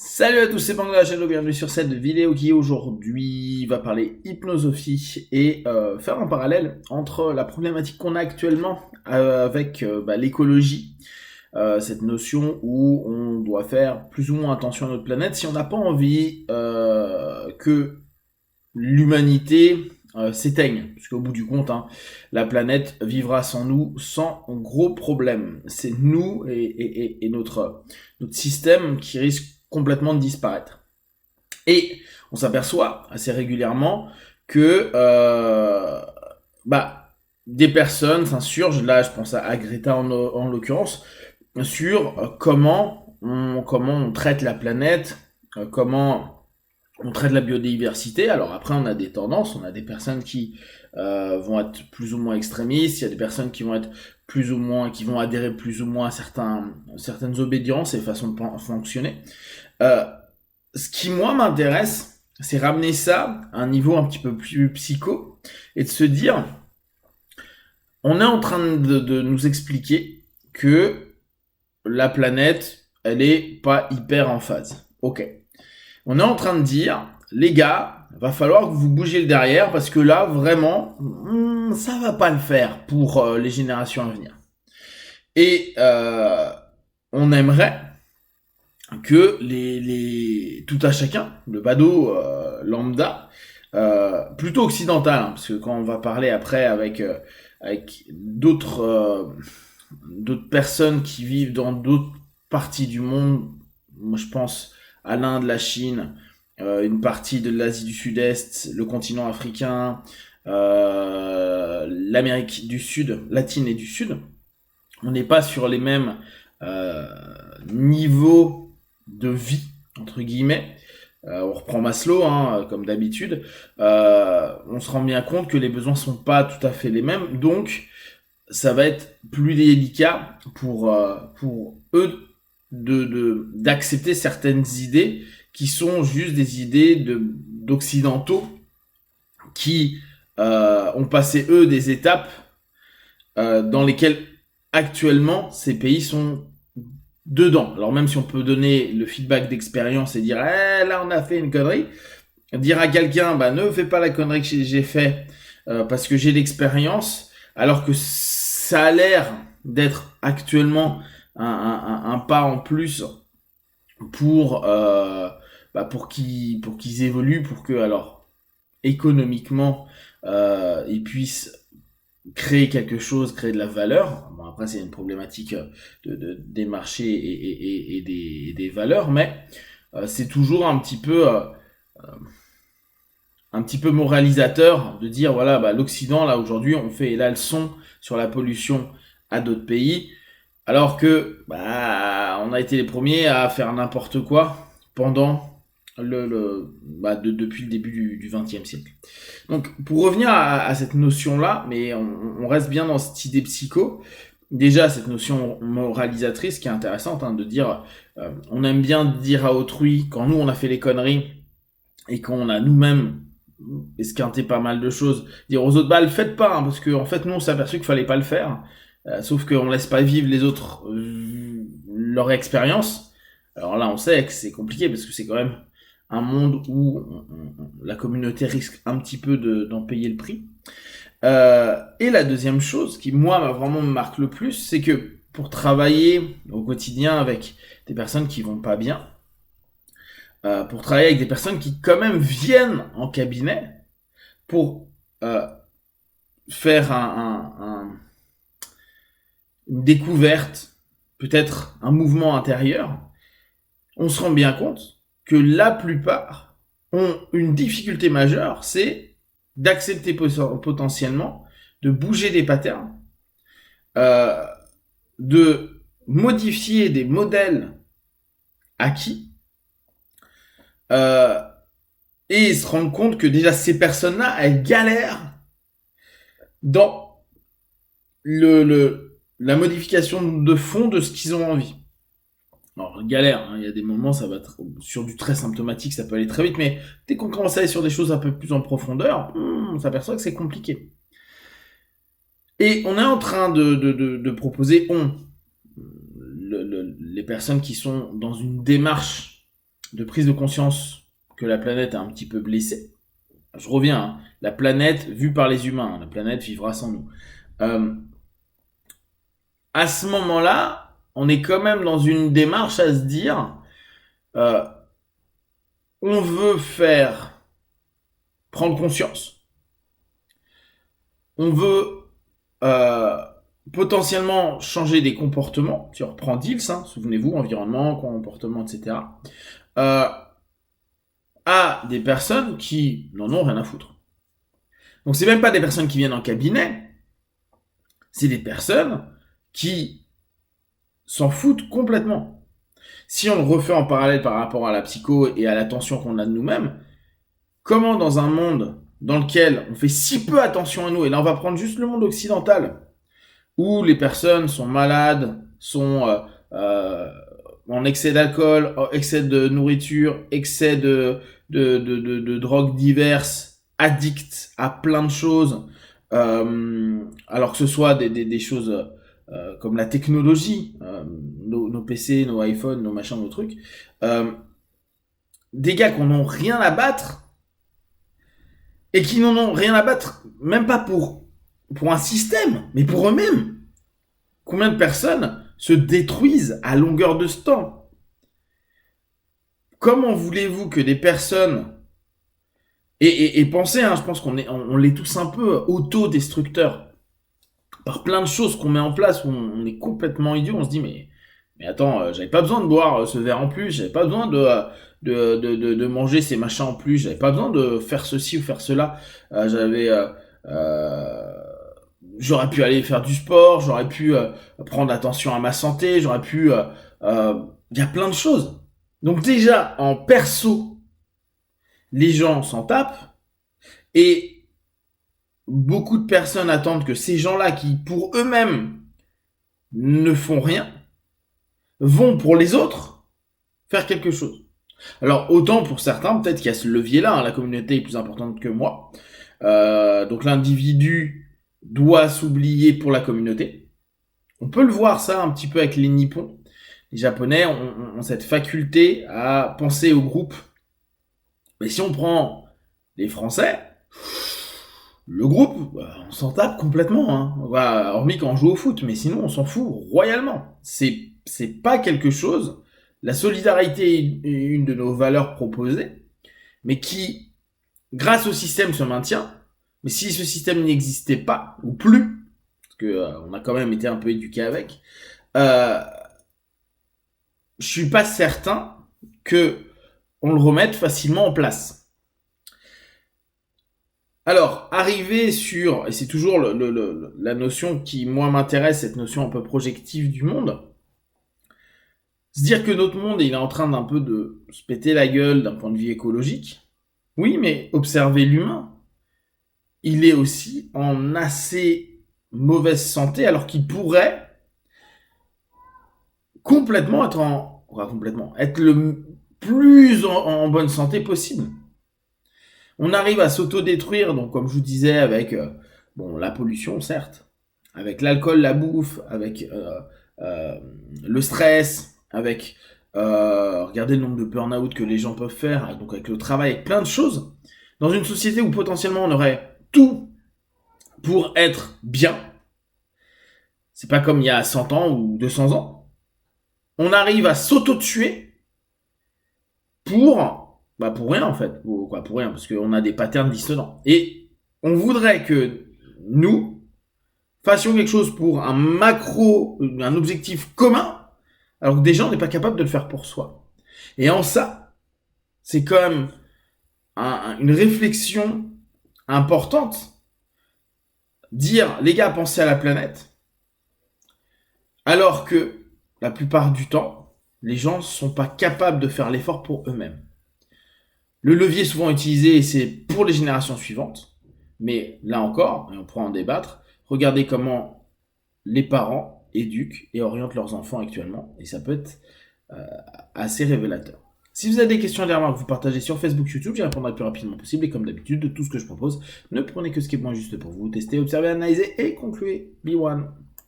Salut à tous, c'est Bangla, bienvenue sur cette vidéo qui aujourd'hui va parler hypnosophie et faire un parallèle entre la problématique qu'on a actuellement avec l'écologie, cette notion où on doit faire plus ou moins attention à notre planète si on n'a pas envie que l'humanité s'éteigne, puisqu'au bout du compte, hein, la planète vivra sans nous sans gros problème. C'est nous et notre système qui risque complètement de disparaître. Et on s'aperçoit assez régulièrement que des personnes s'insurgent, là je pense à Greta en l'occurrence, sur comment on traite la planète, comment on traite la biodiversité. Alors après, on a des tendances, on a des personnes qui vont être plus ou moins extrémistes, il y a des personnes qui vont être plus ou moins, qui vont adhérer plus ou moins à certaines obédiences et façons de fonctionner. Euh, Ce qui moi m'intéresse, c'est ramener ça à un niveau un petit peu plus psycho et de se dire, on est en train de nous expliquer que la planète, elle est pas hyper en phase. Ok. On est en train de dire, les gars, va falloir que vous bougiez le derrière parce que là, vraiment, ça va pas le faire pour les générations à venir. Et on aimerait que tout à chacun, le badaud lambda, plutôt occidental, hein, parce que quand on va parler après avec d'autres personnes qui vivent dans d'autres parties du monde, moi je pense à l'Inde, la Chine, une partie de l'Asie du Sud-Est, le continent africain, l'Amérique du Sud, latine et du Sud. On n'est pas sur les mêmes euh, niveaux de vie, entre guillemets. On reprend Maslow, hein, comme d'habitude. On se rend bien compte que les besoins sont pas tout à fait les mêmes. Donc, ça va être plus délicat pour eux d'accepter certaines idées qui sont juste des idées d'occidentaux qui ont passé eux des étapes dans lesquelles actuellement ces pays sont dedans. Alors même si on peut donner le feedback d'expérience et dire là on a fait une connerie, dire à quelqu'un ne fais pas la connerie que j'ai fait parce que j'ai l'expérience, alors que ça a l'air d'être actuellement un pas en plus pour pour qu'ils évoluent, pour que alors économiquement ils puissent créer quelque chose, créer de la valeur. Bon, après, c'est une problématique des marchés et des valeurs, mais c'est toujours un petit peu moralisateur de dire voilà, l'Occident, là, aujourd'hui, on fait la leçon sur la pollution à d'autres pays, alors que on a été les premiers à faire n'importe quoi pendant depuis le début du XXe siècle. Donc, pour revenir à cette notion-là, mais on reste bien dans cette idée psycho, déjà cette notion moralisatrice qui est intéressante, hein, de dire, on aime bien dire à autrui, quand nous on a fait les conneries, et qu'on a nous-mêmes esquinté pas mal de choses, dire aux autres, le faites pas, hein, parce qu'en fait nous on s'est aperçu qu'il fallait pas le faire, sauf qu'on laisse pas vivre les autres leur expérience. Alors là on sait que c'est compliqué, parce que c'est quand même un monde où la communauté risque un petit peu d'en payer le prix. Et la deuxième chose qui, moi, vraiment me marque le plus, c'est que pour travailler au quotidien avec des personnes qui vont pas bien, pour travailler avec des personnes qui quand même viennent en cabinet pour euh, faire une découverte, peut-être un mouvement intérieur, on se rend bien compte que la plupart ont une difficulté majeure, c'est d'accepter potentiellement, de bouger des patterns, euh, de modifier des modèles acquis, euh, et se rendre compte que déjà ces personnes-là, elles galèrent dans la modification de fond de ce qu'ils ont envie. Alors, galère, hein, il y a des moments, ça va être sur du très symptomatique, ça peut aller très vite, mais dès qu'on commence à aller sur des choses un peu plus en profondeur, on s'aperçoit que c'est compliqué. Et on est en train de proposer, les personnes qui sont dans une démarche de prise de conscience que la planète est un petit peu blessée. Je reviens, hein, la planète vue par les humains, la planète vivra sans nous. À ce moment-là, on est quand même dans une démarche à se dire, on veut faire prendre conscience, on veut potentiellement changer des comportements, si on reprend DILS, hein, souvenez-vous, environnement, comportement, etc., à des personnes qui n'en ont rien à foutre. Donc c'est même pas des personnes qui viennent en cabinet, c'est des personnes qui s'en foutent complètement. Si on le refait en parallèle par rapport à la psycho et à l'attention qu'on a de nous-mêmes, comment dans un monde dans lequel on fait si peu attention à nous, et là on va prendre juste le monde occidental, où les personnes sont malades, sont en excès d'alcool, excès de nourriture, excès de drogues diverses, addicts à plein de choses, alors que ce soit des choses comme la technologie, nos PC, nos iPhones, nos machins, nos trucs, des gars qui n'ont rien à battre, et qui n'en ont rien à battre, même pas pour un système, mais pour eux-mêmes. Combien de personnes se détruisent à longueur de temps? Comment voulez-vous que des personnes... Et pensez, hein, je pense on l'est tous un peu autodestructeurs. Par plein de choses qu'on met en place où on est complètement idiot, on se dit mais attends, j'avais pas besoin de boire ce verre en plus, j'avais pas besoin de manger ces machins en plus, j'avais pas besoin de faire ceci ou faire cela, j'aurais pu aller faire du sport, j'aurais pu prendre attention à ma santé, j'aurais pu... Il y a plein de choses. Donc déjà, en perso, les gens s'en tapent, et beaucoup de personnes attendent que ces gens-là, qui pour eux-mêmes ne font rien, vont pour les autres faire quelque chose. Alors autant pour certains, peut-être qu'il y a ce levier-là, hein, la communauté est plus importante que moi, donc l'individu doit s'oublier pour la communauté. On peut le voir ça un petit peu avec les Nippons. Les Japonais ont cette faculté à penser au groupe. Mais si on prend les Français, le groupe, on s'en tape complètement, hein. Hormis quand on joue au foot, mais sinon on s'en fout royalement. C'est pas quelque chose. La solidarité est une de nos valeurs proposées, mais qui, grâce au système, se maintient. Mais si ce système n'existait pas, ou plus, parce que on a quand même été un peu éduqué avec, je suis pas certain que on le remette facilement en place. Alors, arriver sur, et c'est toujours la notion qui, moi, m'intéresse, cette notion un peu projective du monde, se dire que notre monde, il est en train d'un peu de se péter la gueule d'un point de vue écologique. Oui, mais observez l'humain. Il est aussi en assez mauvaise santé, alors qu'il pourrait complètement être le plus en bonne santé possible. On arrive à s'autodétruire, donc comme je vous disais, avec la pollution, certes, avec l'alcool, la bouffe, avec le stress, avec regardez le nombre de burn-out que les gens peuvent faire, donc avec le travail, avec plein de choses, dans une société où potentiellement on aurait tout pour être bien. C'est pas comme il y a 100 ans ou 200 ans. On arrive à s'auto-tuer pour rien en fait. Pour rien, parce qu'on a des patterns dissonants. Et on voudrait que nous fassions quelque chose pour un objectif commun, alors que des gens n'est pas capable de le faire pour soi. Et en ça, c'est quand même une réflexion importante. Dire, les gars, pensez à la planète, alors que la plupart du temps, les gens ne sont pas capables de faire l'effort pour eux-mêmes. Le levier souvent utilisé, c'est pour les générations suivantes, mais là encore, et on pourra en débattre, regardez comment les parents éduquent et orientent leurs enfants actuellement, et ça peut être assez révélateur. Si vous avez des questions et des remarques, vous partagez sur Facebook, YouTube, j'y répondrai le plus rapidement possible, et comme d'habitude, de tout ce que je propose, ne prenez que ce qui est bon et juste pour vous, testez, observez, analysez et concluez. Be one.